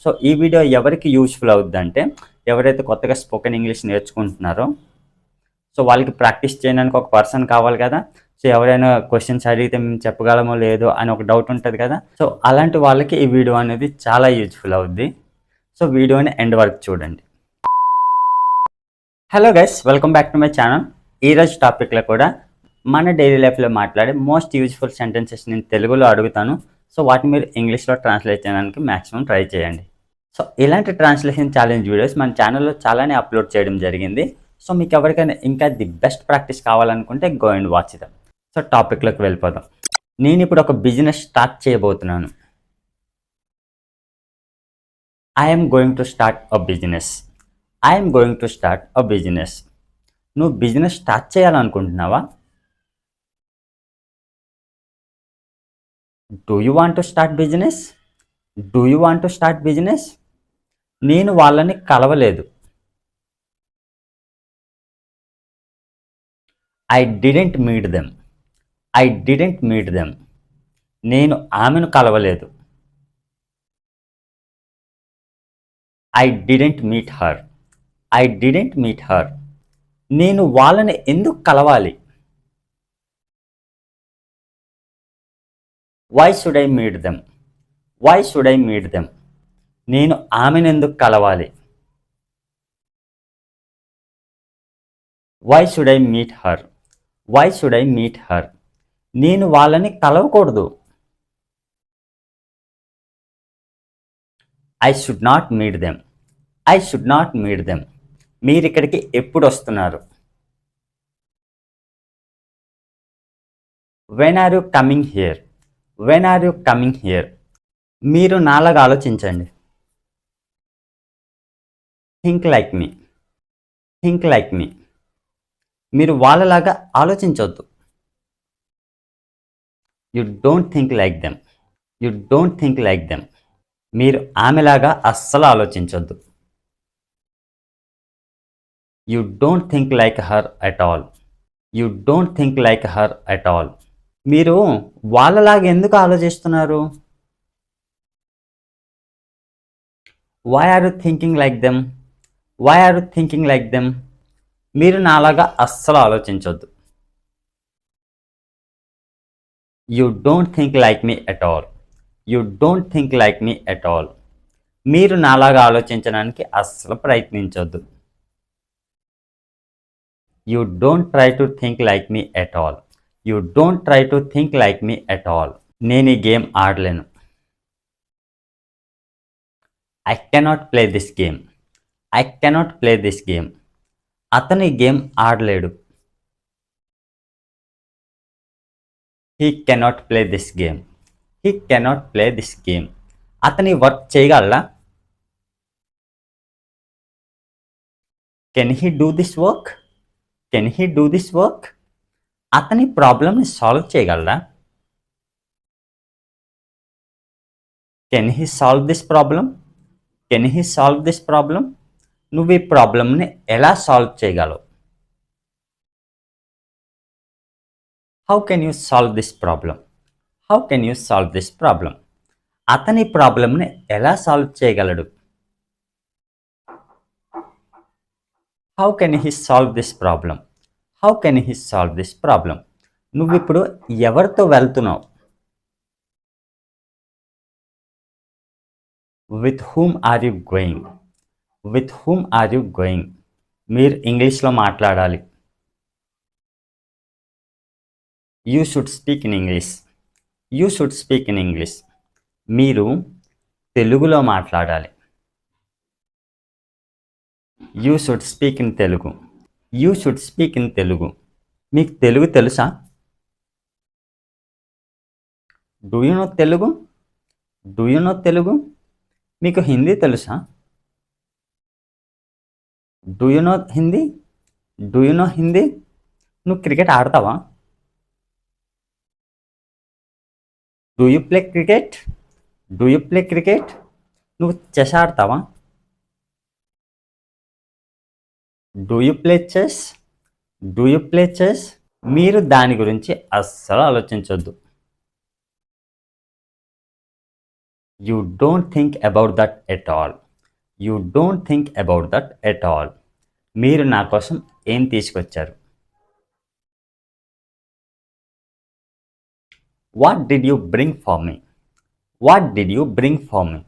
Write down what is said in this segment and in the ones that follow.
So ఈ video ఎవరికి useful అవుద్దంటే ఎవరైతే కొత్తగా స్పోకెన్ ఇంగ్లీష్ నేర్చుకుంటున్నారో సో వాళ్ళకి ప్రాక్టీస్ చేయడానికి ఒక పర్సన్ కావాలి కదా. సో ఎవరైనా క్వశ్చన్స్ అడిగితే మేము చెప్పగలమో లేదో అని ఒక డౌట్ ఉంటుంది కదా. సో అలాంటి వాళ్ళకి ఈ వీడియో అనేది చాలా యూజ్ఫుల్ అవుద్ది. సో వీడియోని ఎండ్ వరకు చూడండి. Hello guys, welcome back to my channel. ఈరోజు టాపిక్లో కూడా మన డైలీ లైఫ్లో మాట్లాడే మోస్ట్ యూజ్ఫుల్ సెంటెన్సెస్ నేను తెలుగులో అడుగుతాను. సో వాటిని మీరు ఇంగ్లీష్లో ట్రాన్స్లేట్ చేయడానికి మ్యాక్సిమం ట్రై చేయండి. సో ఇలాంటి ట్రాన్స్లేషన్ ఛాలెంజ్ వీడియోస్ మన ఛానల్లో చాలానే అప్లోడ్ చేయడం జరిగింది. సో మీకు ఎవరికైనా ఇంకా ది బెస్ట్ ప్రాక్టీస్ కావాలనుకుంటే go and watch it. So టాపిక్లోకి వెళ్ళిపోదాం. నేను ఇప్పుడు ఒక బిజినెస్ స్టార్ట్ చేయబోతున్నాను. I'm going to start a business. I'm going to start a business. నువ్వు బిజినెస్ స్టార్ట్ చేయాలనుకుంటున్నావా? Do you want to start business? Do you want to start business? నేను వాళ్ళని కలవలేదు. I didn't meet them. I didn't meet them. నేను ఆమెను కలవలేదు. I didn't meet her. I didn't meet her. నేను వాళ్ళని ఎందుకు కలవాలి? Why should I meet them? Why should I meet them? నేను ఆమెను ఎందుకు కలవాలి? Why should I meet her? Why should I meet her? నేను వాళ్ళని కలవకూడదు. I should not meet them. I should not meet them. మీరు ఇక్కడికి ఎప్పుడు వస్తున్నారు? When are you coming here? When are you coming here? మీరు నాలాగా ఆలోచించండి. Think like me. Think like me. మీరు వాళ్ళలాగా ఆలోచించవద్దు. You don't think like them. You don't think like them. మీరు ఆమెలాగా అస్సలు ఆలోచించొద్దు. You don't think like her at all. You don't think like her at all. మీరు వాళ్ళలాగా ఎందుకు ఆలోచిస్తున్నారు? Why are you thinking like them? Why are you thinking like them? మీరు నాలాగా అస్సలు ఆలోచించొద్దు. You don't think like me at all. You don't think like me at all. మీరు నాలాగా ఆలోచించడానికి అస్సలు ప్రయత్నించొద్దు. You don't try to think like me at all. You don't try to think like me at all. నేను ఈ game ఆడలేను. I cannot play this game. I cannot play this game. అతను ఈ గేమ్ ఆడలేడు. He cannot play this game. He cannot play this game. అతని work చేయగలరా? Can he do this work? Can he do this work? అతని ప్రాబ్లమ్ని solve చేయగలరా? Can he solve this problem? Can he solve this problem? నువ్వు ఈ ప్రాబ్లమ్ని ఎలా solve చేయగలవు? How can you solve this problem? How can you solve this problem? అతని ప్రాబ్లమ్ని ఎలా సాల్వ్ చేయగలడు? How can he solve this problem? How can he solve this problem? నువ్వు ఇప్పుడు ఎవరితో వెళ్తున్నావు? With whom are you going? With whom are you going? మీరు ఇంగ్లీష్లో మాట్లాడాలి. You should speak in English. You should speak in English. మీరు తెలుగులో మాట్లాడాలి. You should speak in Telugu. You should speak in Telugu. మీకు తెలుగు తెలుసా? Do you know Telugu? Do you know Telugu? మీకు హిందీ తెలుసా? Do you know Hindi? Do you know Hindi? నువ్వు క్రికెట్ ఆడతావా? Do you play cricket? Do you play cricket? నువ్వు చెస్ ఆడతావా? Do you play chess? Do you play chess? మీరు దాని గురించి అస్సలు ఆలోచించొద్దు. You don't think about that at all. You don't think about that at all. మీరు నా కోసం ఏం తీసుకొచ్చారు? What did you bring for me? What did you bring for me?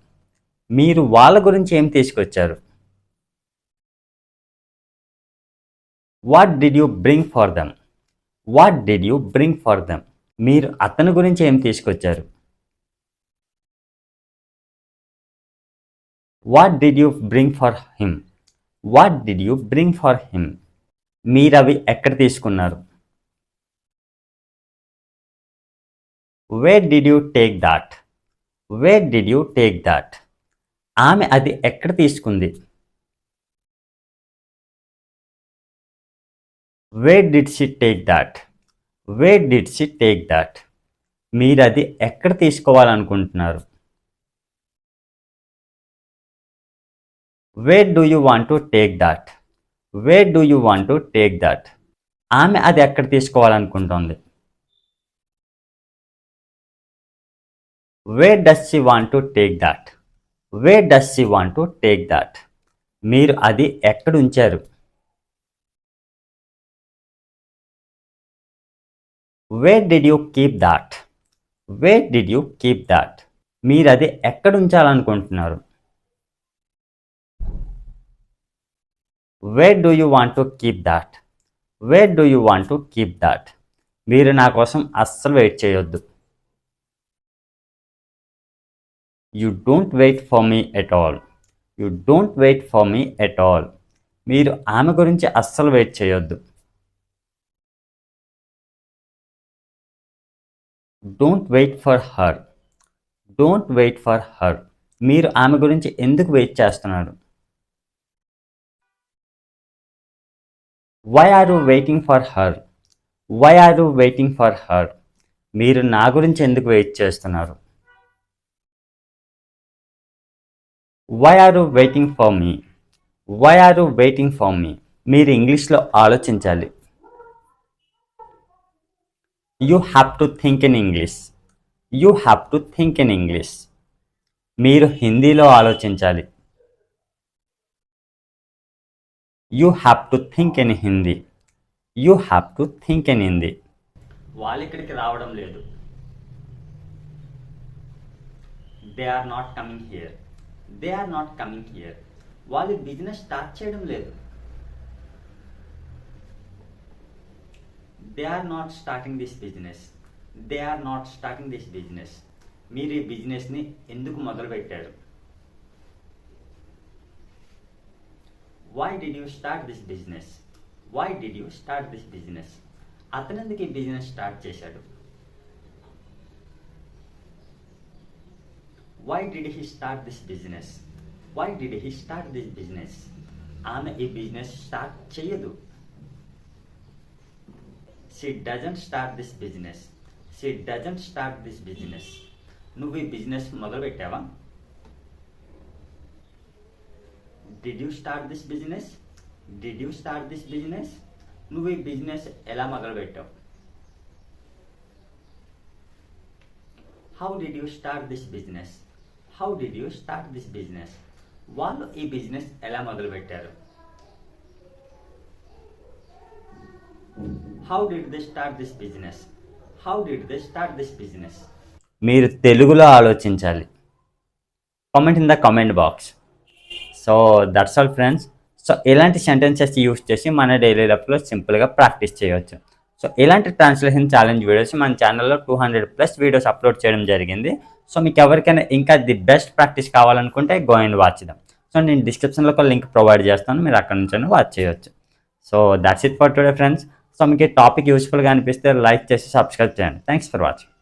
మీరు వాళ్ళ గురించి ఏం తీసుకొచ్చారు? What did you bring for them? What did you bring for them? మీరు అతని గురించి ఏం తీసుకొచ్చారు? What did you bring for him? What did you bring for him? మీరు అవి ఎక్కడ తీసుకున్నారు? Wear did you take that? Where did you take that? ఆమె అది ఎక్కడ తీసుకుంది? Wear did she take that? Where did she take that? మీరు అది ఎక్కడ తీసుకోవాలనుకుంటున్నారు? Where do you want to take that? Where do you want to take that? ఆమె అది ఎక్కడ తీసుకోవాలనుకుంటోంది? Where does she want to take that? Where does she want to take that? మీరు అది ఎక్కడ ఉంచారు? Where did you keep that? Where did you keep that? మీరు అది ఎక్కడ ఉంచాలనుకుంటున్నారు? Where do you want to keep that? Where do you want to keep that? మీరు నా కోసం అస్సలు వెయిట్ చేయొద్దు. You don't wait for me at all. You don't wait for me at all. మీరు ఆమె గురించి అస్సలు వెయిట్ చేయొద్దు. Don't wait for her. Don't wait for her. మీరు ఆమె గురించి ఎందుకు వెయిట్ చేస్తున్నారు? Why are you waiting for her? Why are you waiting for her? మీరు నా గురించి ఎందుకు వెయిట్ చేస్తున్నారు? Why are you waiting for me? Why are you waiting for me? మీరు ఇంగ్లీష్లో ఆలోచించాలి. You have to think in English. You have to think in English. మీరు హిందీలో ఆలోచించాలి. You have to think in Hindi. You have to think in Hindi. వాళ్ళు ఇక్కడికి రావడం లేదు. They are not coming here. They are not coming here. వాళ్ళు business start చేయడం లేదు. They are not starting this business. They are not starting this business. మీరు ఈ బిజినెస్ని ఎందుకు మొదలుపెట్టారు? Why did you start this business? Why did you start this business? అతను ఎందుకు ఈ బిజినెస్ స్టార్ట్ చేశాడు? Why did he start this business? Why did he start this business? ఆమె ఈ బిజినెస్ స్టార్ట్ చేయదు. She doesn't start this business. She doesn't start this business. నువ్వు ఈ business మొదలుపెట్టావా? Did you start this business? Did you start this business? నువ్వు ఈ business ఎలా మొదలుపెట్టావు? How did you start this business? How did you start this business? వాళ్ళు ఈ business ఎలా మొదలుపెట్టారు? How did they start this business? How did they start this business? మీరు తెలుగులో ఆలోచించాలి. Comment in the comment box. So that's all friends. So ఇలాంటి sentences use చేసి మన డైలీ లైఫ్లో సింపుల్గా ప్రాక్టీస్ చేయవచ్చు. సో ఇలాంటి ట్రాన్స్లేషన్ ఛాలెంజ్ వీడియోస్ మన ఛానల్లో 200+ వీడియోస్ అప్లోడ్ చేయడం జరిగింది. సో మీకు ఎవరికైనా ఇంకా ది బెస్ట్ ప్రాక్టీస్ కావాలనుకుంటే go and watch dum. So నేను డిస్క్రిప్షన్లో ఒక లింక్ ప్రొవైడ్ చేస్తాను, మీరు అక్కడ నుంచి వాచ్ చేయవచ్చు. So that's it for today friends. So మీకు ఈ టాపిక్ యూస్ఫుల్గా అనిపిస్తే లైక్ చేసి సబ్స్క్రైబ్ చేయండి. Thanks for watching.